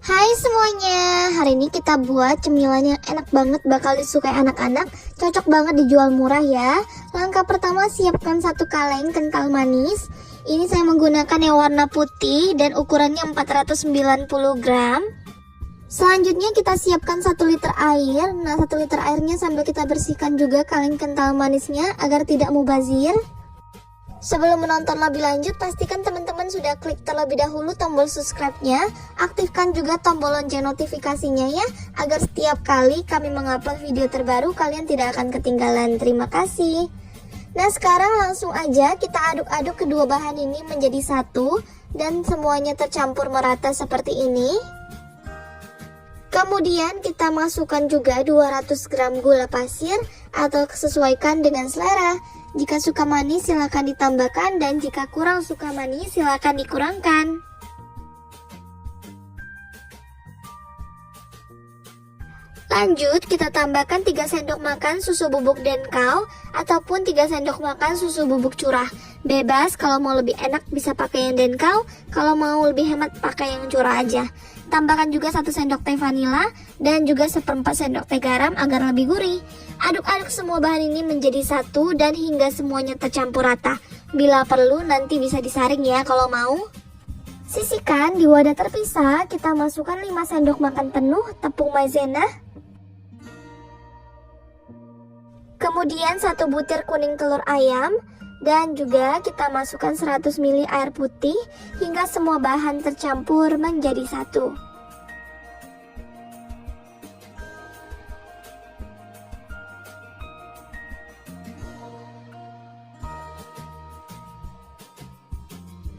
Hai semuanya, hari ini kita buat cemilan yang enak banget, bakal disukai anak-anak, cocok banget dijual murah ya. Langkah pertama, siapkan 1 kaleng kental manis. Ini saya menggunakan yang warna putih dan ukurannya 490 gram. Selanjutnya kita siapkan 1 liter air. Nah, 1 liter airnya sambil kita bersihkan juga kaleng kental manisnya agar tidak mubazir. Sebelum menonton lebih lanjut, pastikan teman-teman sudah klik terlebih dahulu tombol subscribe-nya. Aktifkan juga tombol lonceng notifikasinya ya, agar setiap kali kami mengupload video terbaru, kalian tidak akan ketinggalan. Terima kasih. Nah, sekarang langsung aja kita aduk-aduk kedua bahan ini menjadi satu, dan semuanya tercampur merata seperti ini. Kemudian kita masukkan juga 200 gram gula pasir atau sesuaikan dengan selera. Jika suka manis silahkan ditambahkan, dan jika kurang suka manis silahkan dikurangkan. Lanjut kita tambahkan 3 sendok makan susu bubuk denkau ataupun 3 sendok makan susu bubuk curah. Bebas, kalau mau lebih enak bisa pakai yang denkau, kalau mau lebih hemat pakai yang curah aja. Tambahkan juga 1 sendok teh vanila dan juga 1/4 sendok teh garam agar lebih gurih. Aduk-aduk semua bahan ini menjadi satu dan hingga semuanya tercampur rata. Bila perlu nanti bisa disaring ya kalau mau. Sisihkan di wadah terpisah, kita masukkan 5 sendok makan penuh tepung maizena. Kemudian 1 butir kuning telur ayam. Dan juga kita masukkan 100 ml air putih hingga semua bahan tercampur menjadi satu.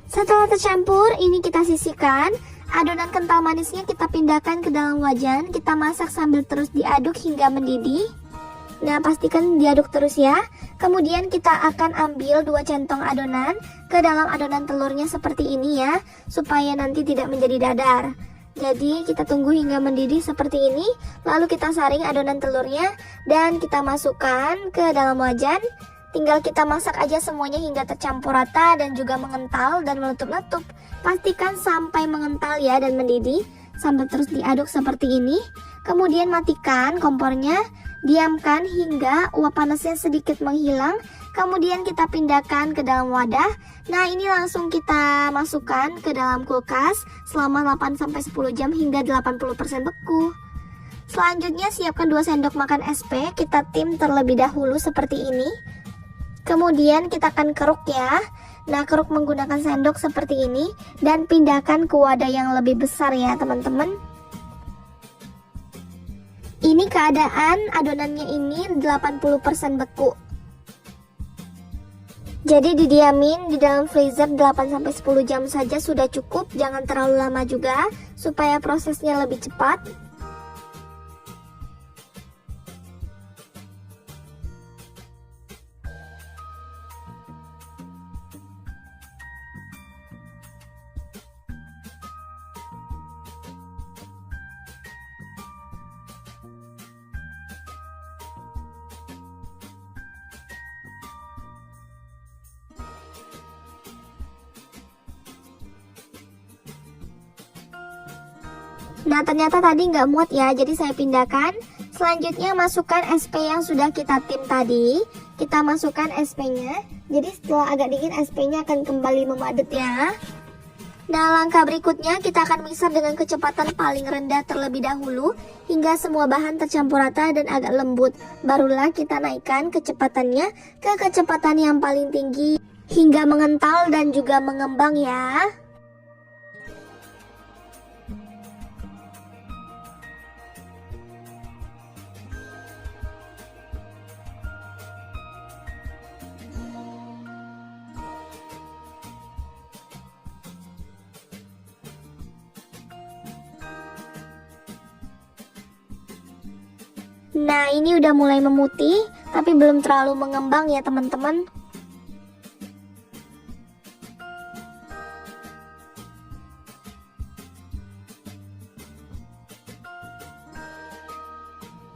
Setelah tercampur, ini kita sisihkan. Adonan kental manisnya kita pindahkan ke dalam wajan. Kita masak sambil terus diaduk hingga mendidih. Nah, pastikan diaduk terus ya. Kemudian kita akan ambil 2 centong adonan ke dalam adonan telurnya seperti ini ya, supaya nanti tidak menjadi dadar. Jadi kita tunggu hingga mendidih seperti ini, lalu kita saring adonan telurnya dan kita masukkan ke dalam wajan. Tinggal kita masak aja semuanya hingga tercampur rata dan juga mengental dan meletup-letup. Pastikan sampai mengental ya dan mendidih, sambil terus diaduk seperti ini. Kemudian matikan kompornya. Diamkan hingga uap panasnya sedikit menghilang. Kemudian kita pindahkan ke dalam wadah. Nah, ini langsung kita masukkan ke dalam kulkas selama 8-10 jam hingga 80% beku. Selanjutnya siapkan 2 sendok makan SP. Kita tim terlebih dahulu seperti ini. Kemudian kita akan keruk ya. Nah, keruk menggunakan sendok seperti ini dan pindahkan ke wadah yang lebih besar ya teman-teman. Ini keadaan adonannya ini 80% beku. Jadi didiamin di dalam freezer 8-10 jam saja sudah cukup, jangan terlalu lama juga supaya prosesnya lebih cepat. Nah, ternyata tadi nggak muat ya, jadi saya pindahkan. Selanjutnya masukkan SP yang sudah kita tim tadi. Kita masukkan SP-nya. Jadi setelah agak dingin SP-nya akan kembali memadat ya. Nah, langkah berikutnya kita akan mixer dengan kecepatan paling rendah terlebih dahulu hingga semua bahan tercampur rata dan agak lembut. Barulah kita naikkan kecepatannya ke kecepatan yang paling tinggi hingga mengental dan juga mengembang ya. Nah, ini udah mulai memutih, tapi belum terlalu mengembang ya teman-teman.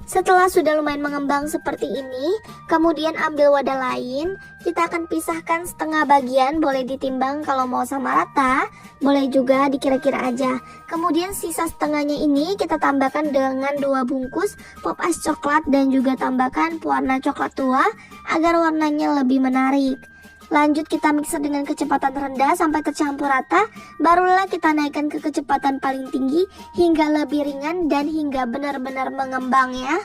Setelah sudah lumayan mengembang seperti ini, kemudian ambil wadah lain, kita akan pisahkan setengah bagian, boleh ditimbang kalau mau sama rata. Boleh juga dikira-kira aja. Kemudian sisa setengahnya ini kita tambahkan dengan 2 bungkus pop ice coklat dan juga tambahkan pewarna coklat tua agar warnanya lebih menarik. Lanjut kita mixer dengan kecepatan rendah sampai tercampur rata. Barulah kita naikkan ke kecepatan paling tinggi hingga lebih ringan dan hingga benar-benar mengembang ya.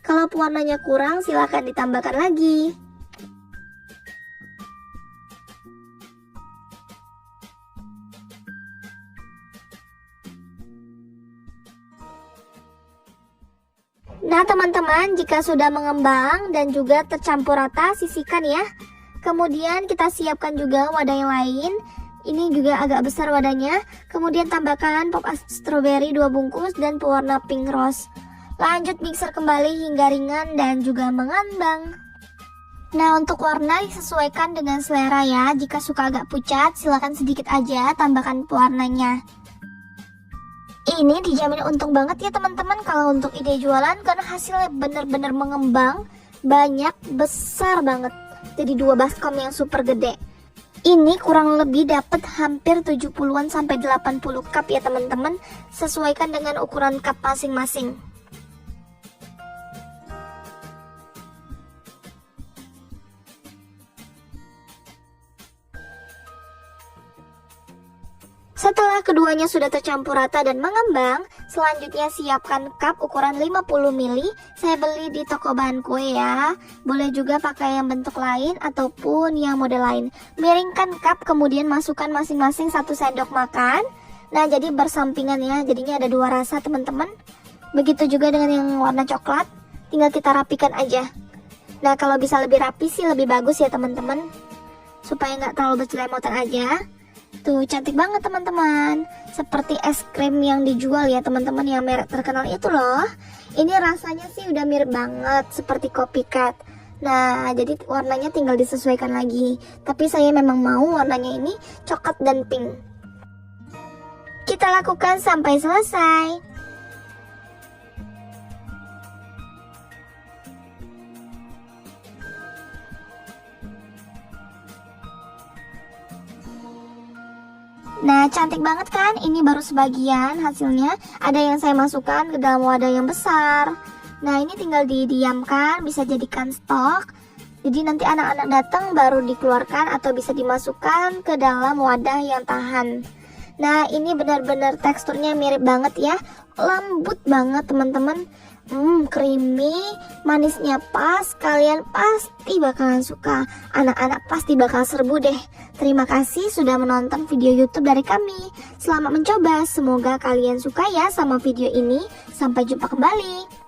Kalau pewarnanya kurang silahkan ditambahkan lagi. Nah teman-teman, jika sudah mengembang dan juga tercampur rata, sisihkan ya. Kemudian kita siapkan juga wadah yang lain. Ini juga agak besar wadahnya. Kemudian tambahkan pop ice strawberry 2 bungkus dan pewarna pink rose. Lanjut mixer kembali hingga ringan dan juga mengambang. Nah untuk warna disesuaikan dengan selera ya. Jika suka agak pucat silahkan sedikit aja tambahkan pewarnanya. Ini dijamin untung banget ya teman-teman kalau untuk ide jualan, karena hasilnya benar-benar mengembang, banyak, besar banget. Jadi 2 baskom yang super gede. Ini kurang lebih dapat hampir 70-an sampai 80 cup ya teman-teman. Sesuaikan dengan ukuran cup masing-masing. Setelah keduanya sudah tercampur rata dan mengembang, selanjutnya siapkan cup ukuran 50 ml. Saya beli di toko bahan kue ya. Boleh juga pakai yang bentuk lain ataupun yang model lain. Miringkan cup kemudian masukkan masing-masing 1 sendok makan. Nah jadi bersampingan ya, jadinya ada 2 rasa teman-teman. Begitu juga dengan yang warna coklat, tinggal kita rapikan aja. Nah kalau bisa lebih rapi sih lebih bagus ya teman-teman, supaya nggak terlalu bercelemotan aja. Tuh cantik banget teman-teman. Seperti es krim yang dijual ya teman-teman, yang merek terkenal itu loh. Ini rasanya sih udah mirip banget seperti copycat. Nah jadi warnanya tinggal disesuaikan lagi. Tapi saya memang mau warnanya ini coklat dan pink. Kita lakukan sampai selesai. Nah cantik banget kan, ini baru sebagian hasilnya. Ada yang saya masukkan ke dalam wadah yang besar. Nah ini tinggal didiamkan, bisa jadikan stok. Jadi nanti anak-anak datang baru dikeluarkan atau bisa dimasukkan ke dalam wadah yang tahan. Nah ini benar-benar teksturnya mirip banget ya, lembut banget teman-teman. Creamy, manisnya pas, kalian pasti bakalan suka. Anak-anak pasti bakal serbu deh. Terima kasih sudah menonton video YouTube dari kami. Selamat mencoba, semoga kalian suka ya sama video ini. Sampai jumpa kembali.